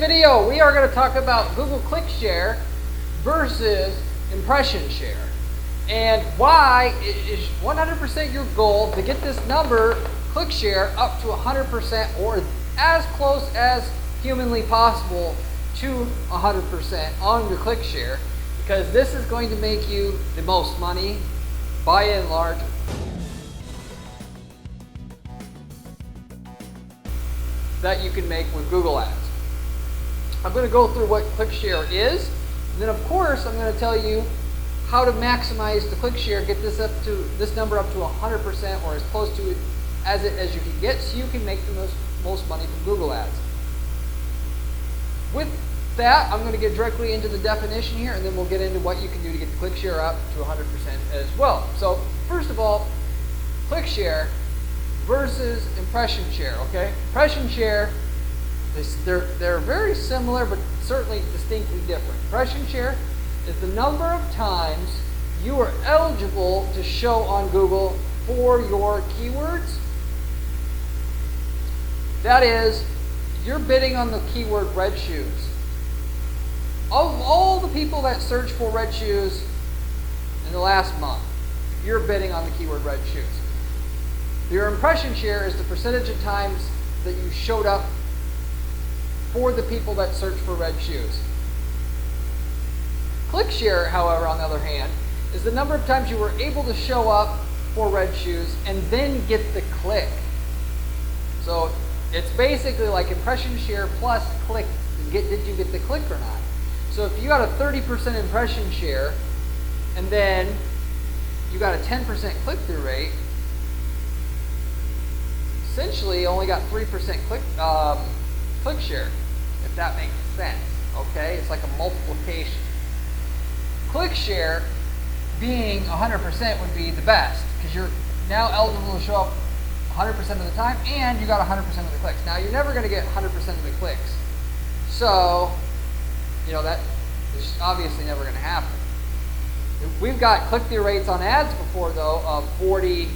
video, we are going to talk about Google Click Share versus Impression Share, and why it is 100% your goal to get this number, Click Share, up to 100% or as close as humanly possible to 100% on your Click Share, because this is going to make you the most money by and large that you can make with Google Ads. I'm going to go through what Click Share is, and then of course I'm going to tell you how to maximize the Click Share, get this number up to 100% or as close to it as you can get, so you can make the most money from Google Ads. With that, I'm going to get directly into the definition here, and then we'll get into what you can do to get the Click Share up to 100% as well. So first of all, Click Share versus Impression Share. Okay, Impression Share, they're very similar, but certainly distinctly different. Impression Share is the number of times you are eligible to show on Google for your keywords. That is, you're bidding on the keyword red shoes. Of all the people that search for red shoes in the last month, you're bidding on the keyword red shoes. Your impression share is the percentage of times that you showed up for the people that search for red shoes. Click Share, however, on the other hand, is the number of times you were able to show up for red shoes and then get the click. So it's basically like impression share plus click. Did you get the click or not? So if you got a 30% impression share and then you got a 10% click-through rate, essentially you only got 3% click share, if that makes sense. Okay, it's like a multiplication. Click share being 100% would be the best, because you're now eligible to show up 100% of the time and you got 100% of the clicks. Now you're never going to get 100% of the clicks, so you know that is obviously never going to happen. We've got click-through rates on ads before though of 40%,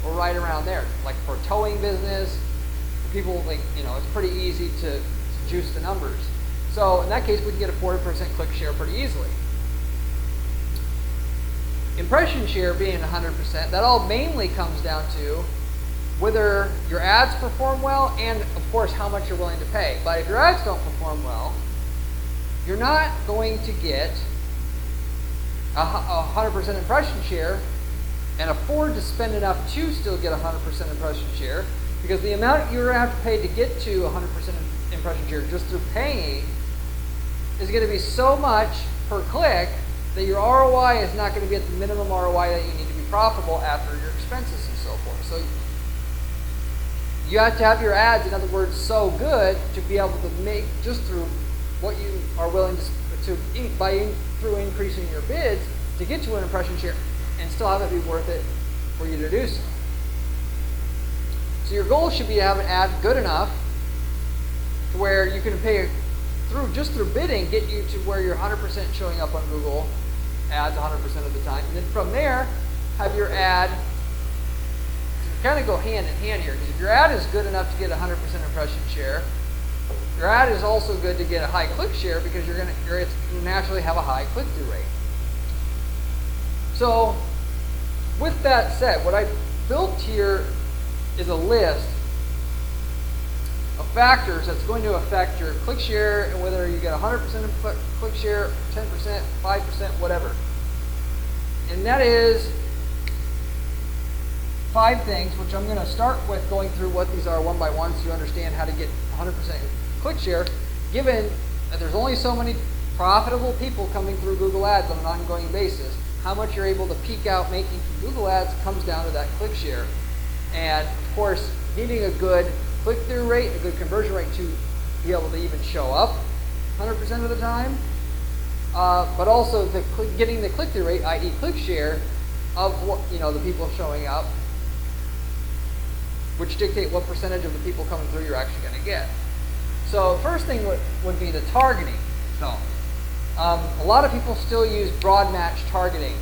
or right around there. Like for a towing business, people like, it's pretty easy to juice the numbers. So in that case, we can get a 40% click share pretty easily. Impression share being 100%, that all mainly comes down to whether your ads perform well and, of course, how much you're willing to pay. But if your ads don't perform well, you're not going to get a 100% impression share and afford to spend enough to still get 100% impression share, because the amount you're going to have to pay to get to 100% impression share just through paying is going to be so much per click that your ROI is not going to be at the minimum ROI that you need to be profitable after your expenses and so forth. So you have to have your ads, in other words, so good to be able to make, just through what you are willing to through increasing your bids, to get to an impression share and still have it be worth it for you to do so. So your goal should be to have an ad good enough to where you can pay just through bidding, get you to where you're 100% showing up on Google Ads 100% of the time, and then from there have your ad kind of go hand in hand here. Because if your ad is good enough to get 100% impression share, your ad is also good to get a high click share, because you're going to naturally have a high click-through rate. So with that said, what I built here is a list of factors that's going to affect your click share, and whether you get 100% click share, 10%, 5%, whatever. And that is 5 things, which I'm going to start with going through what these are one by one so you understand how to get 100% click share, given that there's only so many profitable people coming through Google Ads on an ongoing basis. How much you're able to peak out making from Google Ads comes down to that click share. And of course, needing a good click-through rate, a good conversion rate to be able to even show up 100% of the time, but also getting the click-through rate, i.e. click share, of what, the people showing up, which dictate what percentage of the people coming through you're actually going to get. So the first thing would be the targeting. So a lot of people still use broad match targeting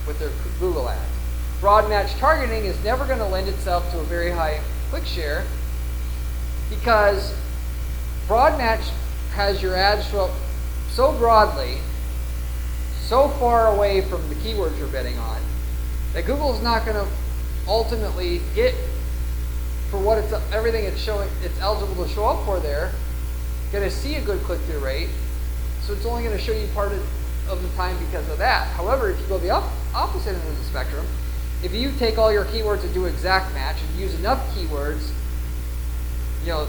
with their Google Ads. Broad match targeting is never going to lend itself to a very high click share, because broad match has your ads show up so broadly, so far away from the keywords you're bidding on, that Google's not going to ultimately get for what it's everything it's showing it's eligible to show up for there. Going to see a good click-through rate, so it's only going to show you part of the time because of that. However, if you go the opposite end of the spectrum, if you take all your keywords and do exact match and use enough keywords, you know,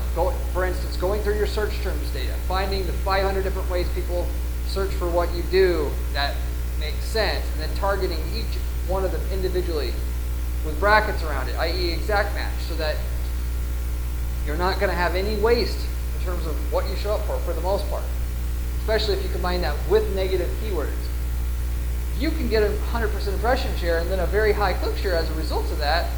for instance, going through your search terms data, finding the 500 different ways people search for what you do that makes sense, and then targeting each one of them individually with brackets around it, i.e. exact match, so that you're not going to have any waste in terms of what you show up for the most part, especially if you combine that with negative keywords. You can get a 100% impression share and then a very high click share as a result of that,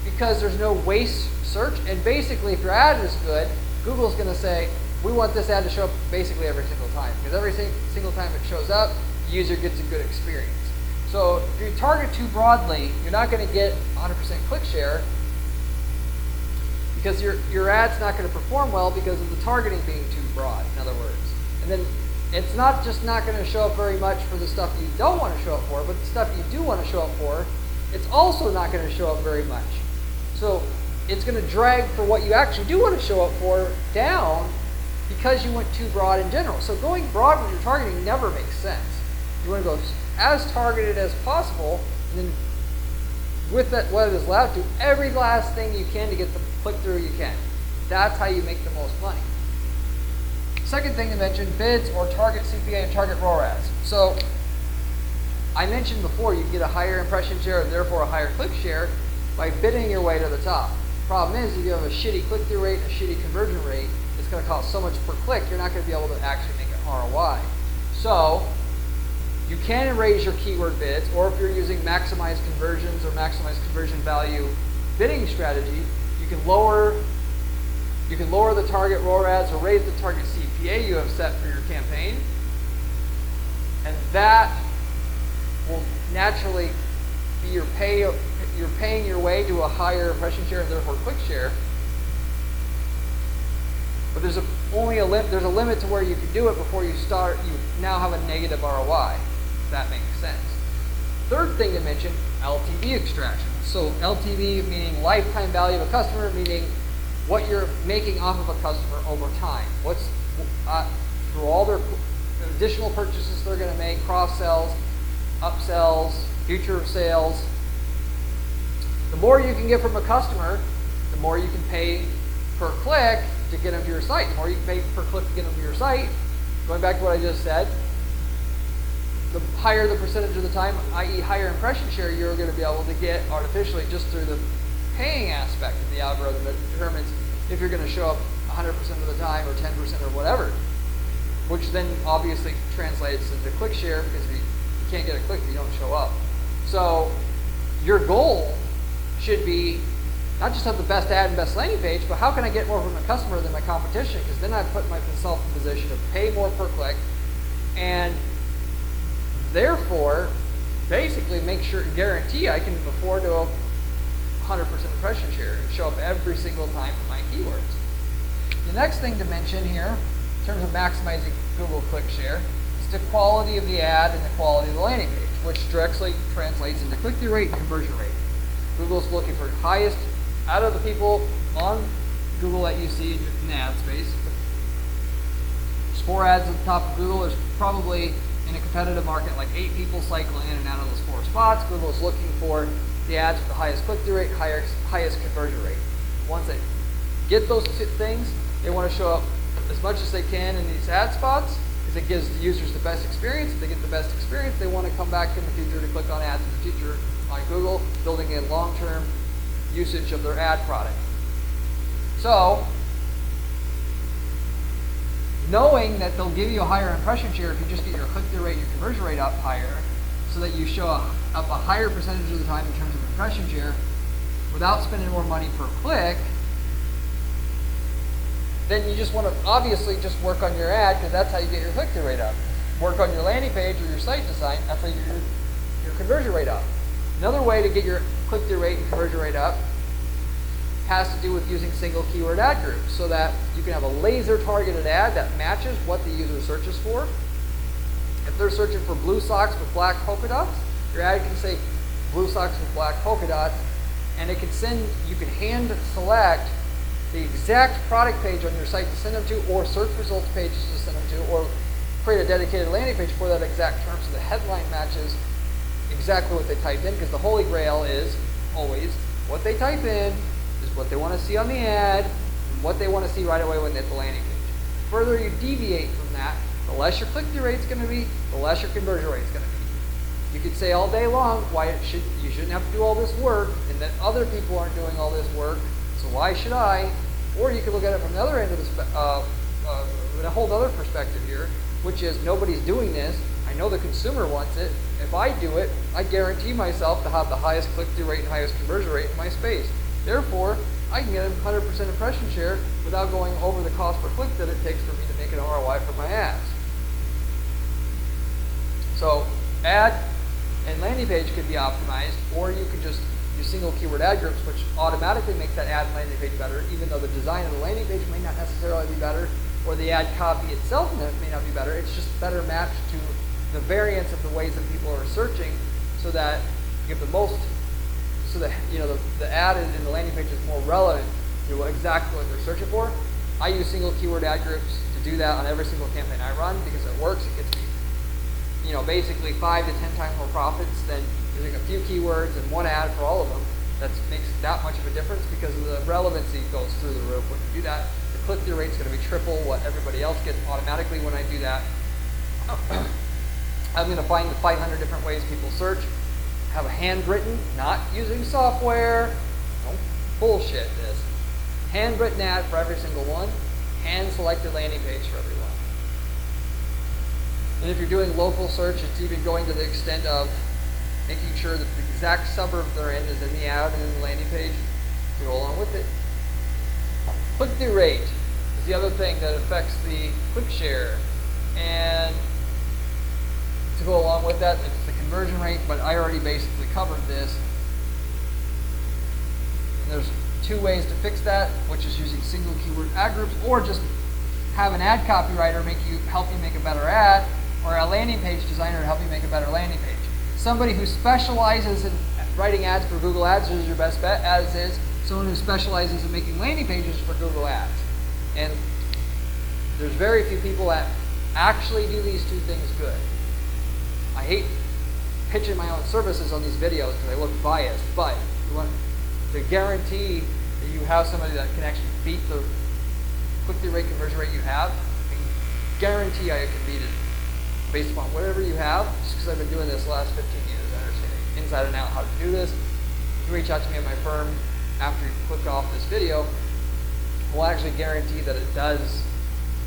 because there's no waste search. And basically, if your ad is good, Google's going to say, we want this ad to show up basically every single time, because every single time it shows up, the user gets a good experience. So if you target too broadly, you're not going to get 100% click share, because your ad's not going to perform well because of the targeting being too broad, in other words. And then it's not just not going to show up very much for the stuff you don't want to show up for, but the stuff you do want to show up for, it's also not going to show up very much. So it's going to drag for what you actually do want to show up for down because you went too broad in general. So going broad when you're targeting never makes sense. You want to go as targeted as possible, and then with that, what it is allowed to, every last thing you can to get the click-through you can. That's how you make the most money. Second thing to mention, bids or target CPA and target ROAS. So I mentioned before, you can get a higher impression share and therefore a higher click share by bidding your way to the top. Problem is, if you have a shitty click-through rate, a shitty conversion rate, it's going to cost so much per click, you're not going to be able to actually make an ROI. So you can raise your keyword bids, or if you're using maximize conversions or maximize conversion value bidding strategy, you can lower the target ROAS or raise the target CPA you have set for your campaign, and that will naturally be you're paying your way to a higher impression share and therefore click share. But there's a limit to where you can do it before you now have a negative ROI. If that makes sense. Third thing to mention, LTV extraction. So LTV meaning lifetime value of a customer, meaning what you're making off of a customer over time. What's through all their additional purchases they're going to make, cross-sells, upsells, future sales. The more you can get from a customer, the more you can pay per click to get them to your site. The more you can pay per click to get them to your site, going back to what I just said, the higher the percentage of the time, i.e. higher impression share, you're going to be able to get artificially just through the paying aspect of the algorithm that determines if you're going to show up 100% of the time or 10% or whatever, which then obviously translates into click share, because if you can't get a click if you don't show up. So your goal should be not just have the best ad and best landing page, but how can I get more from a customer than my competition? Because then I put myself in a position to pay more per click, and therefore basically make sure and guarantee I can afford to 100% impression share and show up every single time for my keywords. The next thing to mention here, in terms of maximizing Google click share, is the quality of the ad and the quality of the landing page, which directly translates into click-through rate and conversion rate. Google's looking for highest out of the people on Google that you see in the ad space. There's 4 ads at the top of Google. There's probably, in a competitive market, like 8 people cycling in and out of those 4 spots. Google's looking for the ads with the highest click-through rate, highest conversion rate. Once they get those 2 things, they want to show up as much as they can in these ad spots, because it gives the users the best experience. If they get the best experience, they want to come back in the future to click on ads in the future on Google, building in long-term usage of their ad product. So, knowing that they'll give you a higher impression share if you just get your click-through rate and your conversion rate up higher, so that you show up a higher percentage of the time in terms of impression share without spending more money per click, then you just want to obviously just work on your ad, because that's how you get your click-through rate up. Work on your landing page or your site design, that's how you get your conversion rate up. Another way to get your click-through rate and conversion rate up, has to do with using single keyword ad groups so that you can have a laser targeted ad that matches what the user searches for. If they're searching for blue socks with black polka dots, your ad can say blue socks with black polka dots, and it can send, you can hand select the exact product page on your site to send them to, or search results pages to send them to, or create a dedicated landing page for that exact term so the headline matches exactly what they typed in, because the holy grail is always what they type in is what they want to see on the ad and what they want to see right away when they hit the landing page. The further you deviate from that, the less your click-through rate is going to be, the less your conversion rate is going to be. You could say all day long why you shouldn't have to do all this work and that other people aren't doing all this work, so why should I? Or you could look at it from the other end of the a whole other perspective here, which is nobody's doing this. I know the consumer wants it. If I do it, I guarantee myself to have the highest click-through rate and highest conversion rate in my space. Therefore, I can get a 100% impression share without going over the cost per click that it takes for me to make an ROI for my ads. So, ad and landing page could be optimized, or you could just use single keyword ad groups, which automatically makes that ad and landing page better, even though the design of the landing page may not necessarily be better, or the ad copy itself may not be better. It's just better matched to the variance of the ways that people are searching, so that you have the most, so that the ad and the landing page is more relevant to exactly what they're searching for. I use single keyword ad groups to do that on every single campaign I run because it works. It gets me, basically 5 to 10 times more profits than using a few keywords and one ad for all of them. That makes that much of a difference because of the relevancy goes through the roof when you do that. The click-through rate is going to be triple what everybody else gets automatically when I do that. I'm going to find the 500 different ways people search, have a handwritten, not using software, don't bullshit this, handwritten ad for every single one, hand-selected landing page for everyone. And if you're doing local search, it's even going to the extent of making sure that the exact suburb they're in is in the ad and in the landing page to go along with it. Click-through rate is the other thing that affects the click share. And to go along with that, it's the conversion rate, but I already basically covered this. And there's 2 ways to fix that, which is using single keyword ad groups, or just have an ad copywriter help you make a better ad, or a landing page designer help you make a better landing page. Somebody who specializes in writing ads for Google Ads is your best bet, as is someone who specializes in making landing pages for Google Ads. And there's very few people that actually do these 2 things good. I hate pitching my own services on these videos because I look biased, but you want to guarantee that you have somebody that can actually beat the click-through rate conversion rate you have. I can guarantee I can beat it based upon whatever you have, just because I've been doing this the last 15 years. I understand inside and out how to do this. If you reach out to me at my firm after you click off this video, we'll actually guarantee that it does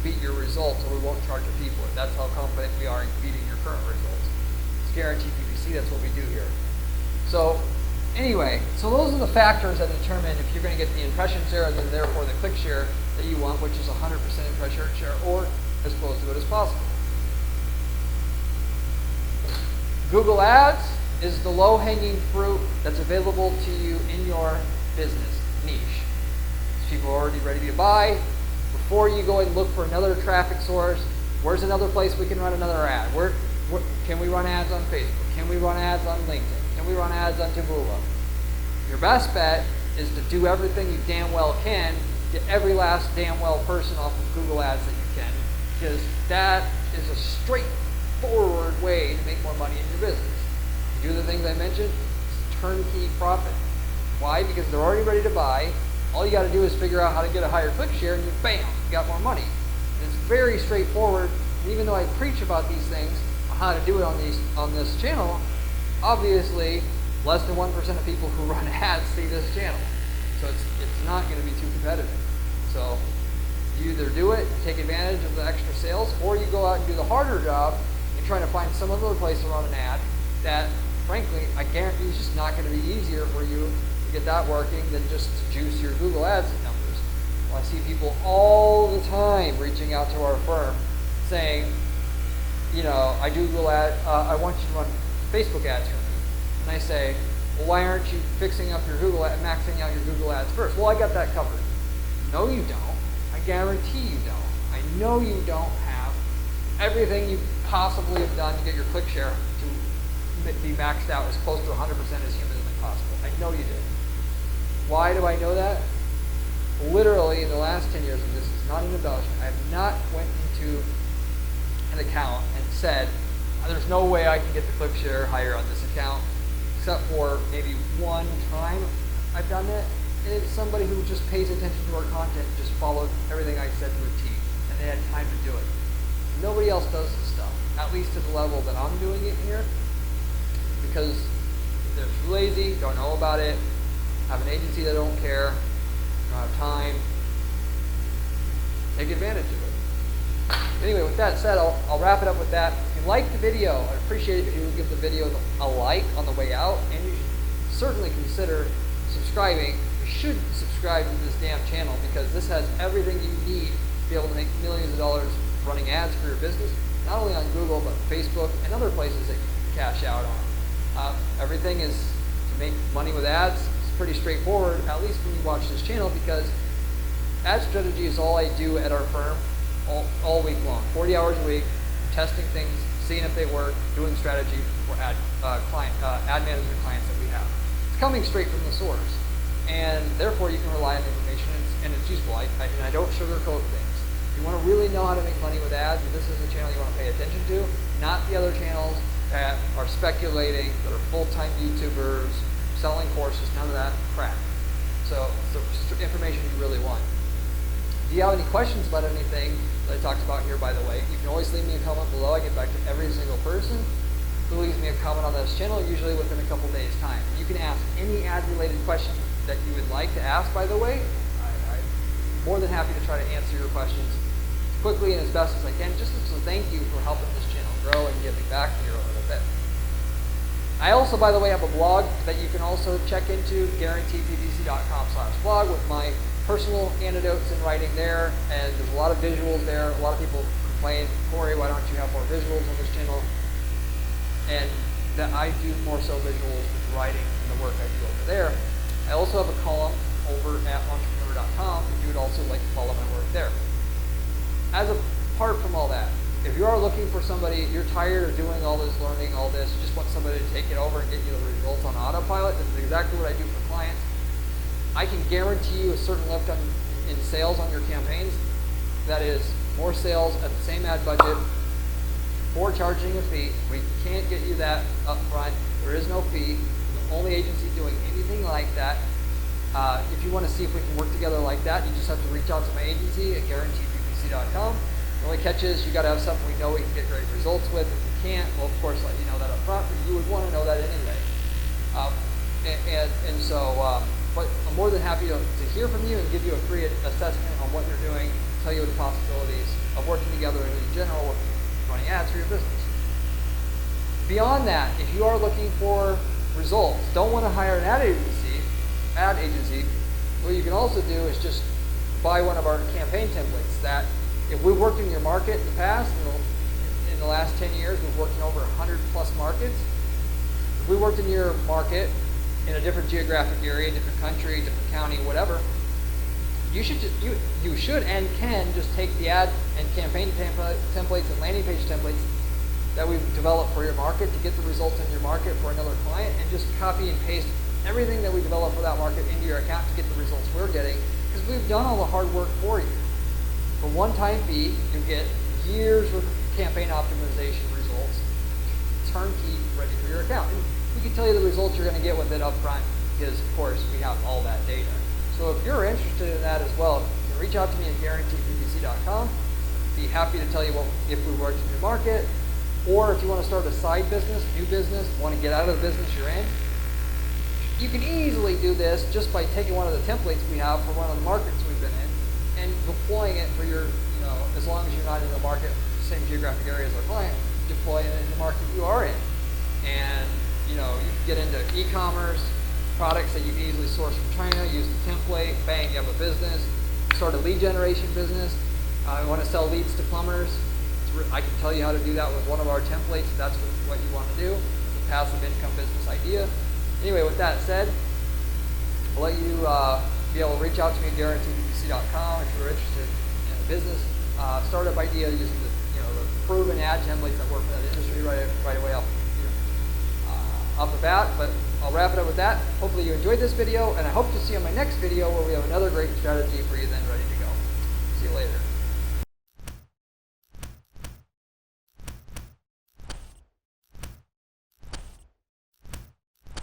beat your results, or we won't charge a fee for it. That's how confident we are in beating your current results. It's guaranteed PPC, that's what we do here. So anyway, so those are the factors that determine if you're going to get the impression share and then therefore the click share that you want, which is 100% impression share or as close to it as possible. Google Ads is the low-hanging fruit that's available to you in your business niche. People are already ready to buy. Before you go and look for another traffic source, where's another place we can run another ad? Where can we run ads on Facebook? Can we run ads on LinkedIn? Can we run ads on Taboola? Your best bet is to do everything you damn well can, get every last damn well person off of Google Ads that you can, because that is a straightforward way to make more money in your business. You do the things I mentioned, it's turnkey profit. Why? Because they're already ready to buy. All you got to do is figure out how to get a higher click share, and bam, you got more money. And it's very straightforward. And even though I preach about these things, on how to do it on this channel, obviously less than 1% of people who run ads see this channel. So it's not going to be too competitive. So you either do it, take advantage of the extra sales, or you go out and do the harder job and try to find some other place to run an ad that, frankly, I guarantee is just not going to be easier for you to get that working than just to juice your Google Ads numbers. Well, I see people all the time reaching out to our firm saying, I do Google ad, I want you to run Facebook ads for me. And I say, Well, why aren't you fixing up your Google ad, maxing out your Google ads first? Well, I got that covered. No, you don't. I guarantee you don't. I know you don't have everything you possibly have done to get your click share to be maxed out as close to 100% as humanly possible. I know you did. Why do I know that? Literally, in the last 10 years, and this is not an embellishment, I have not went into an account and said, there's no way I can get the click share higher on this account, except for maybe one time I've done it. It's somebody who just pays attention to our content, just followed everything I said to a T, and they had time to do it. Nobody else does this stuff, at least to the level that I'm doing it here, because they're too lazy, don't know about it, have an agency that don't care, don't have time. Take advantage of it. Anyway, with that said, I'll wrap it up with that. If you like the video, I'd appreciate it if you would give the video a like on the way out, and you should certainly consider subscribing. You should subscribe to this damn channel, because this has everything you need to be able to make millions of dollars running ads for your business, not only on Google, but Facebook and other places that you can cash out on. Everything is to make money with ads. It's pretty straightforward, at least when you watch this channel, because ad strategy is all I do at our firm all week long, 40 hours a week, testing things, seeing if they work, doing strategy for ad management clients that we have. It's coming straight from the source, and therefore you can rely on information, and it's useful. And I don't sugarcoat things. If you want to really know how to make money with ads, this is the channel you want to pay attention to, not the other channels that are speculating, that are full-time YouTubers, selling courses, none of that crap. So it's the information you really want. If you have any questions about anything that I talked about here, by the way, you can always leave me a comment below. I get back to every single person who leaves me a comment on this channel, usually within a couple days' time. You can ask any ad-related question that you would like to ask, by the way. I'm more than happy to try to answer your questions as quickly and as best as I can, just as a thank you for helping this channel grow and giving back here a little bit. I also, by the way, have a blog that you can also check into, guaranteedppc.com/blog, with my personal anecdotes in writing there, and there's a lot of visuals there. A lot of people complain, Corey, why don't you have more visuals on this channel? And that I do more so visuals with writing and the work I do over there. I also have a column over at entrepreneur.com if you would also like to follow my work there. Apart from all that, if you are looking for somebody, you're tired of doing all this learning, all this, you just want somebody to take it over and get you the results on autopilot, this is exactly what I do for clients. I can guarantee you a certain lift in sales on your campaigns. That is more sales at the same ad budget for charging a fee. We can't get you that up front. There is no fee. I'm the only agency doing anything like that. If you want to see if we can work together like that, you just have to reach out to my agency at guaranteedppc.com. The only catch is you got to have something we know we can get great results with. If you can't, we'll of course let you know that up front, but you would want to know that anyway. But I'm more than happy to hear from you and give you a free assessment on what you're doing, tell you the possibilities of working together and in general with running ads for your business. Beyond that, if you are looking for results, don't want to hire an ad agency, what you can also do is just buy one of our campaign templates that if we worked in your market in the past, in the last 10 years, we've worked in over 100 plus markets. If we worked in your market in a different geographic area, different country, different county, whatever, you should and can just take the ad and campaign templates and landing page templates that we've developed for your market to get the results in your market for another client, and just copy and paste everything that we developed for that market into your account to get the results we're getting, because we've done all the hard work for you. For one-time fee, you get years worth of campaign optimization results, turnkey, ready for your account. And we can tell you the results you're going to get with it up front, because of course we have all that data. So if you're interested in that as well, you can reach out to me at guaranteedppc.com. I'd be happy to tell you if we worked in your market, or if you want to start a side business, new business, want to get out of the business you're in. You can easily do this just by taking one of the templates we have for one of the markets we've been in and deploying it for your, as long as you're not in the market, same geographic area as our client, deploy it in the market you are in. And you can get into e-commerce, products that you can easily source from China, use the template, bang, you have a business, start a lead generation business. I want to sell leads to plumbers. I can tell you how to do that with one of our templates if that's what you want to do. It's a passive income business idea. Anyway, with that said, I'll let you be able to reach out to me, Darren at tbc.com, if you're interested in a business startup idea using the proven ad templates that work for that industry right away off the bat. But I'll wrap it up with that. Hopefully you enjoyed this video, and I hope to see you in my next video where we have another great strategy for you then ready to go. See you later.